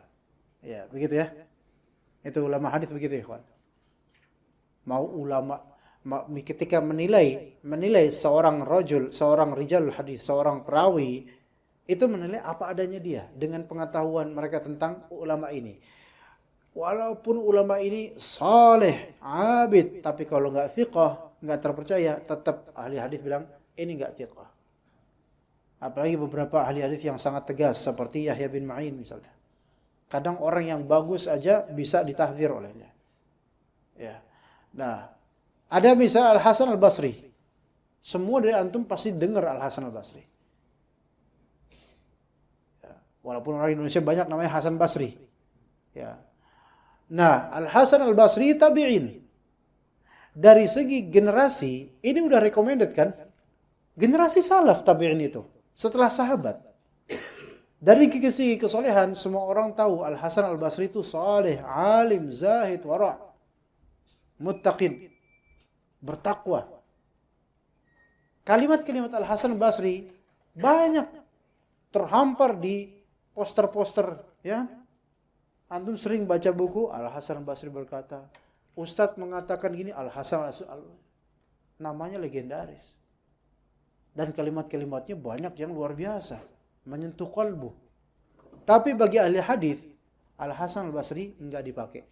Ya, begitu ya. Itu ulama hadis begitu ya, ikhwan. Mau ulama ketika menilai seorang rajul, seorang rijalul hadis, seorang perawi, itu menilai apa adanya dia dengan pengetahuan mereka tentang ulama ini. Walaupun ulama ini saleh, abid, tapi kalau enggak thiqah, enggak terpercaya, tetap ahli hadis bilang ini enggak thiqah. Apalagi beberapa ahli hadis yang sangat tegas seperti Yahya bin Ma'in misalnya. Kadang orang yang bagus aja bisa ditahdzir olehnya. Ya. Nah, ada misal Al-Hasan Al-Basri. Semua dari antum pasti dengar Al-Hasan Al-Basri. Ya. Walaupun orang Indonesia banyak namanya Hasan Basri. Ya. Nah, Al-Hasan Al-Basri tabi'in. Dari segi generasi, ini udah recommended kan? Generasi salaf tabi'in itu. Setelah sahabat. Dari segi kesolehan, semua orang tahu Al-Hasan Al-Basri itu saleh, alim, zahid, wara', muttaqin, bertakwa. Kalimat-kalimat Al-Hasan Al-Basri banyak terhampar di poster-poster, ya. Antum sering baca buku Al-Hasan Al-Basri berkata, Ustadz mengatakan gini, Al-Hasan Al-Basri, namanya legendaris. Dan kalimat-kalimatnya banyak yang luar biasa, menyentuh kalbu. Tapi bagi ahli hadis, Al-Hasan Al-Basri enggak dipakai.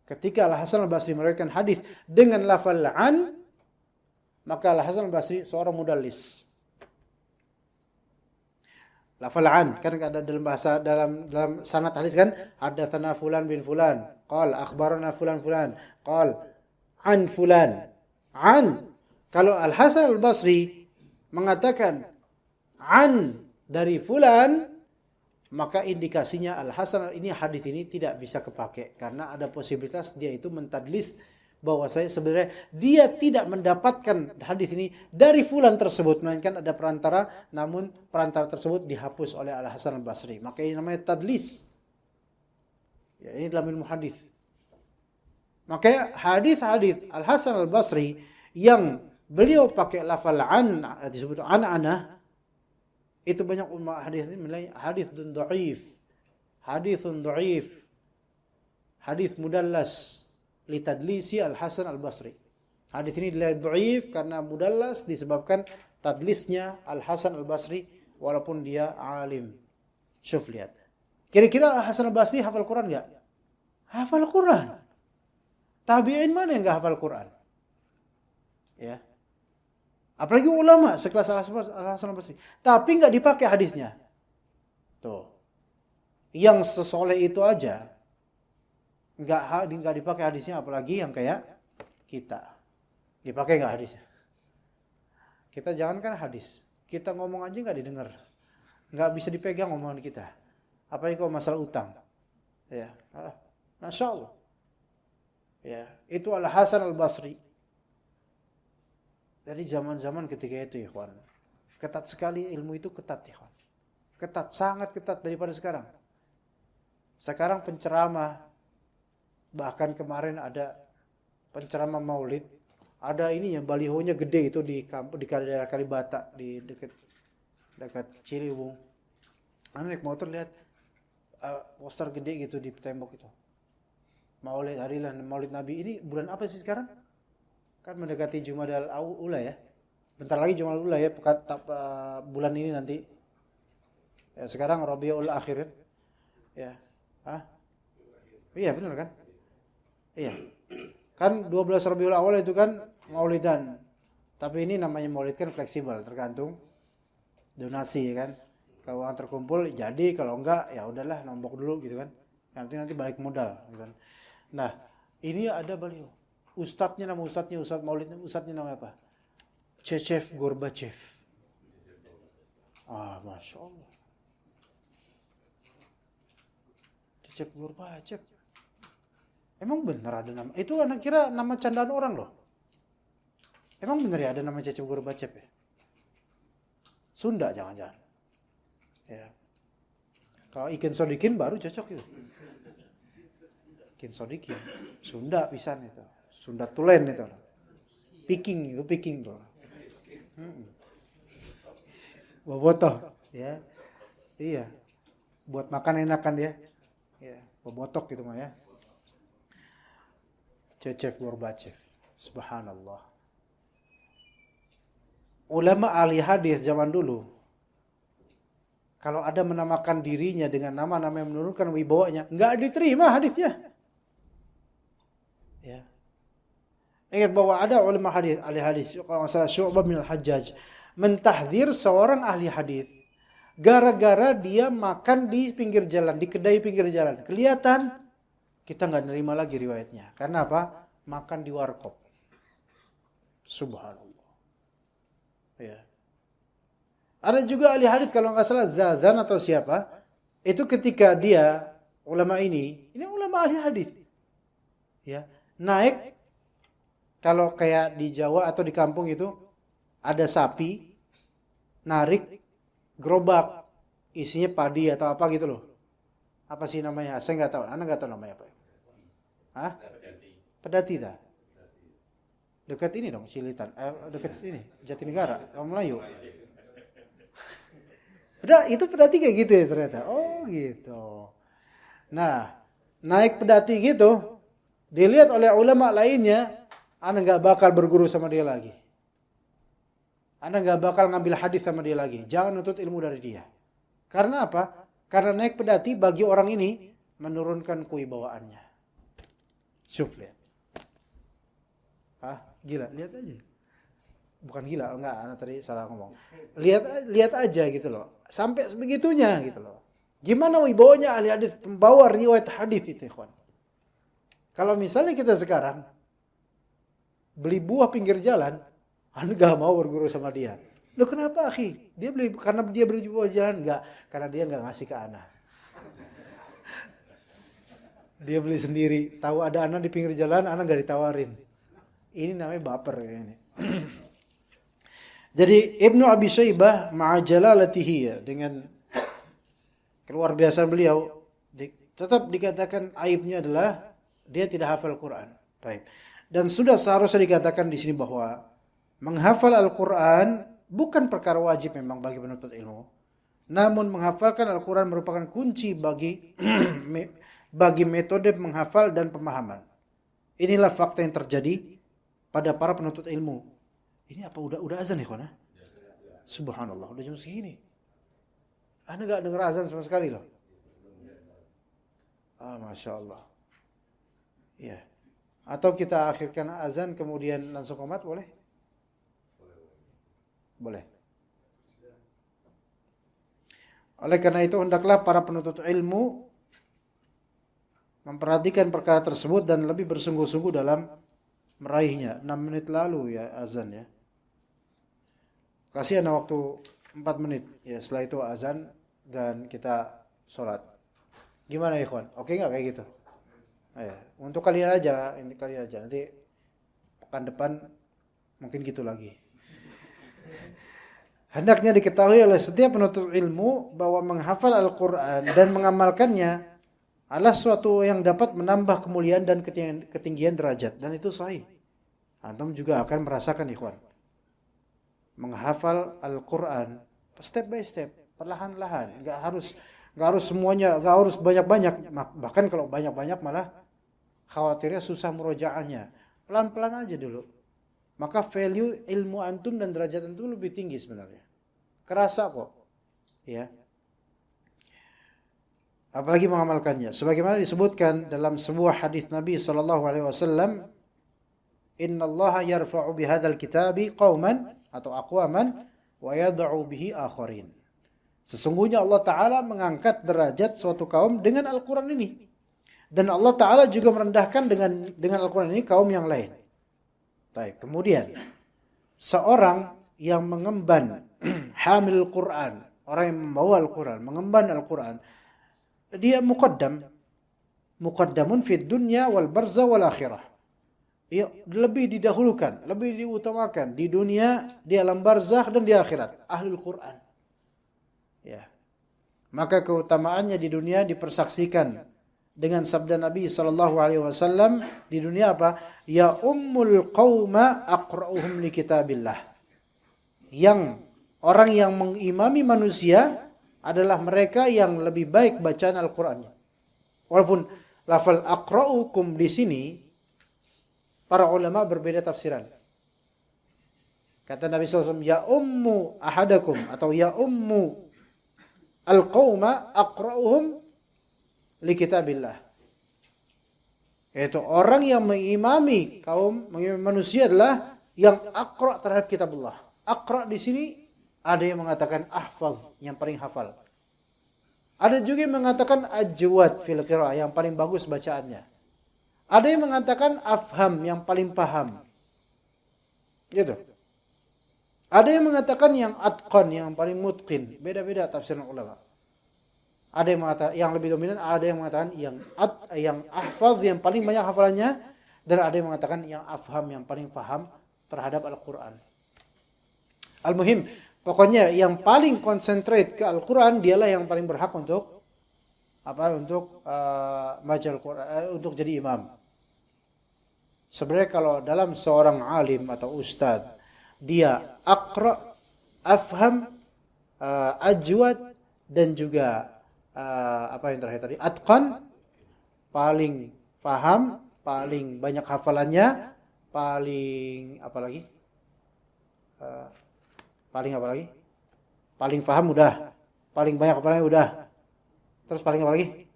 Ketika Al-Hasan Al-Basri meriwayatkan hadis dengan lafal an, maka Al-Hasan Al-Basri seorang mudallis. Lafal an kan ada dalam bahasa dalam sanad hadis kan, hadatsana fulan bin fulan, qala akhbarana fulan fulan, qala an fulan. An, kalau Al-Hasan Al-Basri mengatakan an dari fulan, maka indikasinya Al-Hasan ini hadis ini tidak bisa kepakai karena ada posibilitas dia itu mentadlis bahwa saya sebenarnya dia tidak mendapatkan hadis ini dari fulan tersebut, melainkan ada perantara, namun perantara tersebut dihapus oleh Al-Hasan Al-Basri. Maka ini namanya tadlis. Ya, ini dalam ilmu hadis. Maka hadis-hadis Al-Hasan Al-Basri yang beliau pakai lafal an, disebut ana, itu banyak ulama hadis ini menilai haditsun dhaif. Haditsun dhaif. Hadis mudallas li tadlisi Al-Hasan Al-Basri. Hadis ini dinilai dhaif karena mudallas disebabkan tadlisnya Al-Hasan Al-Basri walaupun dia alim. Syuf, lihat. Kira-kira Al-Hasan Al-Basri hafal Quran enggak? Hafal Quran. Tabi'in mana yang enggak hafal Quran? Ya. Apalagi ulama sekelas Al-Hasan Al-Basri. Tapi enggak dipakai hadisnya. Tuh. Yang sesoleh itu aja enggak dipakai hadisnya, apalagi yang kayak kita. Dipakai enggak hadisnya? Kita jangankan hadis. Kita ngomong aja enggak didengar. Enggak bisa dipegang omongan kita. Apalagi kalau masalah utang. Ya. Masya Allah. Ya, itu Al-Hasan Al-Basri. Dari zaman-zaman ketika itu, ikhwan. Ketat sekali ilmu itu, ketat, ikhwan. Ketat, sangat ketat daripada sekarang. Sekarang penceramah, bahkan kemarin ada penceramah Maulid, ada ini yang balihonya gede itu di daerah Kalibata, di dekat Ciliwung. Naik motor lihat poster gede gitu di tembok itu. Maulid harilan Maulid Nabi. Ini bulan apa sih sekarang? Kan mendekati Jumadal Ula ya. Bentar lagi Jumadal Ula ya, bulan ini nanti. Ya, sekarang Rabiul Akhir. Ya. Hah? Iya benar kan? Iya. Kan 12 Rabiul Awal itu kan Maulidan. Tapi ini namanya Maulid kan fleksibel, tergantung donasi kan. Kalau orang terkumpul jadi, kalau enggak ya udahlah nombok dulu gitu kan. Yang penting nanti balik modal gitu kan. Nah, ini ada beliau. Ustadz Maulidnya, ustadznya namanya apa? Chechev Gorbachev. Masya Allah. Chechev Gorbachev. Emang benar ada nama? Itu anak kira nama candaan orang loh. Emang benar ya ada nama Chechev Gorbachev ya? Sunda jangan-jangan. Ya. Kalau Iken Sodikin baru cocok itu. Iken Sodikin. Sunda pisan itu. Sunda Tulen itu. Piking tuh. Bobotoh, ya. Iya. Buat makan enakan dia. Ya, bobotok gitu mah ya. Chechev Gorbachev. Subhanallah. Ulama ahli hadis zaman dulu, kalau ada menamakan dirinya dengan nama-nama yang menurunkan wibawanya, nggak diterima hadisnya. Ya. Ingat bahwa ada ulama hadis, ahli hadis, kalau masalah Syu'bah bin al-Hajjaj, mentahdzir seorang ahli hadis gara-gara dia makan di pinggir jalan, di kedai pinggir jalan. Kelihatan kita nggak nerima lagi riwayatnya. Karena apa? Makan di warkop. Subhanallah. Ya. Ada juga ahli hadis kalau nggak salah Zazan atau siapa, itu ketika dia ulama ini ulama ahli hadis, ya naik, kalau kayak di Jawa atau di kampung itu ada sapi, narik gerobak isinya padi atau apa gitu loh, apa sih namanya? Saya nggak tahu, Anda nggak tahu namanya apa? Hah? Pedati dah. Dekat ini dong, Cilitan, dekat ini Jatinegara, orang Melayu. Itu pedati kayak gitu ya ternyata. Oh gitu. Nah, naik pedati gitu, dilihat oleh ulama lainnya, Anda nggak bakal berguru sama dia lagi. Anda nggak bakal ngambil hadis sama dia lagi. Jangan nuntut ilmu dari dia. Karena apa? Karena naik pedati bagi orang ini menurunkan kewibawaannya. Syuf lihat. Gila, lihat aja. Bukan gila, enggak, anak tadi salah ngomong. Lihat aja gitu loh. Sampai sebegitunya gitu loh. Gimana wibawanya ahli hadis, pembawa riwayat hadis itu, ikhwan. Kalau misalnya kita sekarang beli buah pinggir jalan, Anda gak mau berguru sama dia. Loh kenapa, akhi? Karena dia beli buah jalan? Enggak, karena dia enggak ngasih ke Anda. Dia beli sendiri. Tahu ada anak di pinggir jalan, Anda gak ditawarin. Ini namanya baper ini. Jadi Ibnu Abi Syaibah ma'ajalalatihi, ya, dengan keluar biasa beliau, tetap dikatakan aibnya adalah dia tidak hafal Quran. Baik. Dan sudah seharusnya dikatakan di sini bahwa menghafal Al-Quran bukan perkara wajib memang bagi penuntut ilmu. Namun menghafalkan Al-Quran merupakan kunci bagi metode menghafal dan pemahaman. Inilah fakta yang terjadi pada para penuntut ilmu. Ini apa udah azan ya kawan? Subhanallah, udah jam segini. Anda gak dengar azan sama sekali loh. Masya Allah. Ya. Atau kita akhirkan azan kemudian langsung qomat, boleh? Boleh. Oleh karena itu hendaklah para penuntut ilmu memperhatikan perkara tersebut dan lebih bersungguh-sungguh dalam meraihnya. 6 menit lalu ya azan ya. Kasih Anda waktu 4 menit. Ya setelah itu azan dan kita sholat. Gimana ya ikhwan? Oke nggak kayak gitu? Ya. Untuk kalian aja. Nanti pekan depan mungkin gitu lagi. Hendaknya diketahui oleh setiap penuntut ilmu bahwa menghafal Al-Quran dan mengamalkannya adalah suatu yang dapat menambah kemuliaan dan ketinggian derajat. Dan itu sahih. Antum juga akan merasakan, ikhwan. Menghafal Al-Quran step by step, perlahan-lahan. Nggak harus semuanya, nggak harus banyak-banyak. Bahkan kalau banyak-banyak malah khawatirnya susah murojaahnya. Pelan-pelan aja dulu. Maka value ilmu antum dan derajat antum lebih tinggi sebenarnya. Kerasa kok. Ya. Apalagi mengamalkannya. Sebagaimana disebutkan dalam sebuah hadis Nabi sallallahu alaihi wasallam, "Innallaha yarfa'u bihadzal kitabi qauman atau aqwaman wa yad'u bihi akharin." Sesungguhnya Allah Ta'ala mengangkat derajat suatu kaum dengan Al-Quran ini. Dan Allah Ta'ala juga merendahkan dengan Al-Quran ini kaum yang lain. Baik, kemudian seorang yang mengemban hamil Quran, orang yang membawa Al-Quran, mengemban Al-Quran, dia muqaddamun fid dunya wal barza wal akhirah. Ya, lebih didahulukan, lebih diutamakan di dunia, di alam barzakh dan di akhirat, ahlul Quran. Ya. Maka keutamaannya di dunia dipersaksikan dengan sabda Nabi sallallahu alaihi wasallam di dunia apa? Ya ummul qauma aqra'uhum li kitabillah. Yang orang yang mengimami manusia adalah mereka yang lebih baik bacaan Al-Qur'annya. Walaupun lafal aqra'ukum di sini para ulama berbeda tafsiran. Kata Nabi SAW, ya ummu ahadakum atau ya ummu al-qauma aqra'uhum li kitabillah. Yaitu orang yang mengimami kaum, mengimami manusia adalah yang aqra' terhadap kitabullah. Aqra' di sini ada yang mengatakan ahfaz, yang paling hafal. Ada juga yang mengatakan ajwad fil qira'ah, yang paling bagus bacaannya. Ada yang mengatakan afham, yang paling paham. Gitu. Ada yang mengatakan yang atqan, yang paling mutqin. Beda-beda tafsiran ulama. Ada yang mengatakan yang lebih dominan, ada yang mengatakan yang ahfaz, yang paling banyak hafalannya, dan ada yang mengatakan yang afham, yang paling paham terhadap Al-Qur'an. Al-muhim, pokoknya yang paling concentrate ke Al-Qur'an dialah yang paling berhak untuk baca Al-Qur'an, untuk jadi imam. Sebenarnya kalau dalam seorang alim atau ustadz, dia aqra, afham, ajwad, dan juga apa yang terakhir tadi, atqan, paling paham, paling banyak hafalannya, paling apa lagi? Paling paham udah, paling banyak hafalannya udah. Terus paling apa lagi?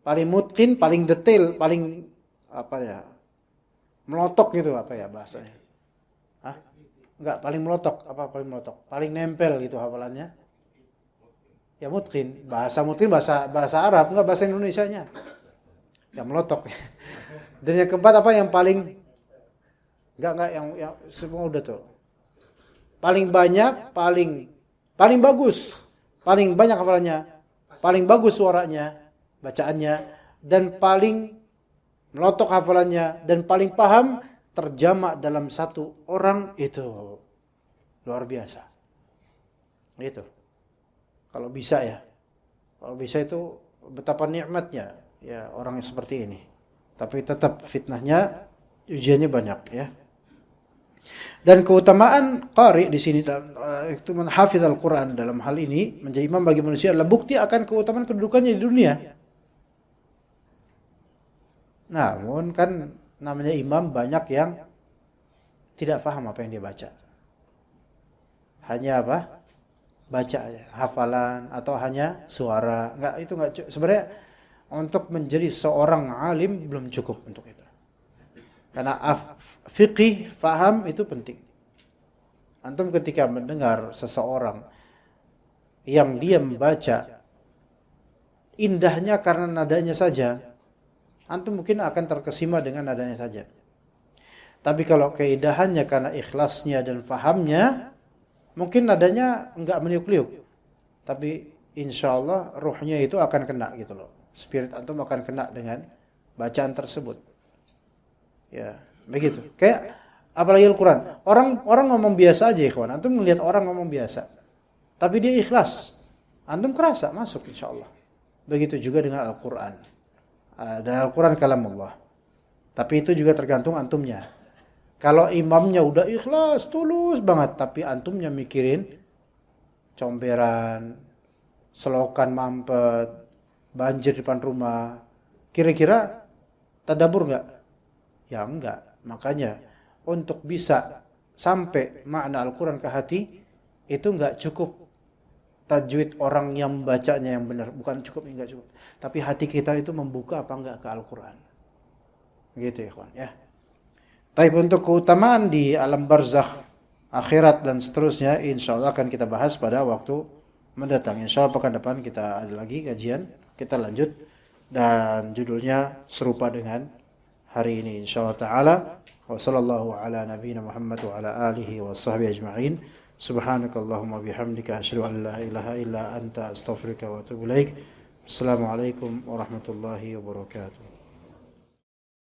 Paling mutqin, paling detail, paling apa ya? Melotok gitu apa ya bahasanya? Hah? Enggak, paling melotok, apa paling melotok? Paling nempel gitu hafalannya. Ya mutqin, bahasa Arab, enggak bahasa Indonesianya. Ya melotok. Dan yang keempat apa yang paling enggak yang semua udah tuh. Paling banyak, paling bagus, paling banyak hafalannya, paling bagus suaranya, bacaannya, dan paling melotok hafalannya, dan paling paham terjamak dalam satu orang, itu luar biasa. Itu. Kalau bisa ya. Kalau bisa itu betapa nikmatnya ya orang yang seperti ini. Tapi tetap fitnahnya, ujiannya banyak ya. Dan keutamaan qari di sini itu menghafidz Al-Qur'an dalam hal ini menjadi imam bagi manusia adalah bukti akan keutamaan kedudukannya di dunia. Namun kan namanya imam banyak yang tidak paham apa yang dia baca. Hanya apa? Baca aja, hafalan atau hanya suara. Enggak sebenarnya untuk menjadi seorang alim belum cukup untuk itu. Karena fiqih, faham itu penting. Antum ketika mendengar seseorang yang dia membaca indahnya karena nadanya saja, antum mungkin akan terkesima dengan nadanya saja. Tapi kalau keindahannya karena ikhlasnya dan fahamnya, mungkin nadanya enggak meniup-liup. Tapi insya Allah ruhnya itu akan kena gitu loh. Spirit antum akan kena dengan bacaan tersebut. Ya, begitu. Kayak Apalagi Al-Quran. Orang ngomong biasa aja ikhwan. Antum melihat orang ngomong biasa. Tapi dia ikhlas. Antum kerasa masuk insya Allah. Begitu juga dengan Al-Quran. Dan Al-Quran kalamullah. Tapi itu juga tergantung antumnya. Kalau imamnya udah ikhlas, tulus banget. Tapi antumnya mikirin comberan, selokan mampet, banjir depan rumah. Kira-kira tadabbur nggak? Ya enggak. Makanya untuk bisa sampai makna Al-Quran ke hati, itu enggak cukup tajwid orang yang membacanya yang benar. Bukan cukup, enggak cukup. Tapi hati kita itu membuka apa enggak ke Al-Quran. Gitu ya kawan ya. Tapi untuk keutamaan di alam barzakh, akhirat dan seterusnya, insya Allah akan kita bahas pada waktu mendatang. Insya Allah pekan depan kita ada lagi kajian, kita lanjut dan judulnya serupa dengan hari ini insya Allah Taala. Wa sallallahu ala nabiyyina Muhammad wa ala alihi wa sahbihi ajma'in. Subhanakallahumma bihamdika asyhadu an la ilaha illa anta astaghfiruka wa atubu ilaik. Assalamualaikum warahmatullahi wabarakatuh.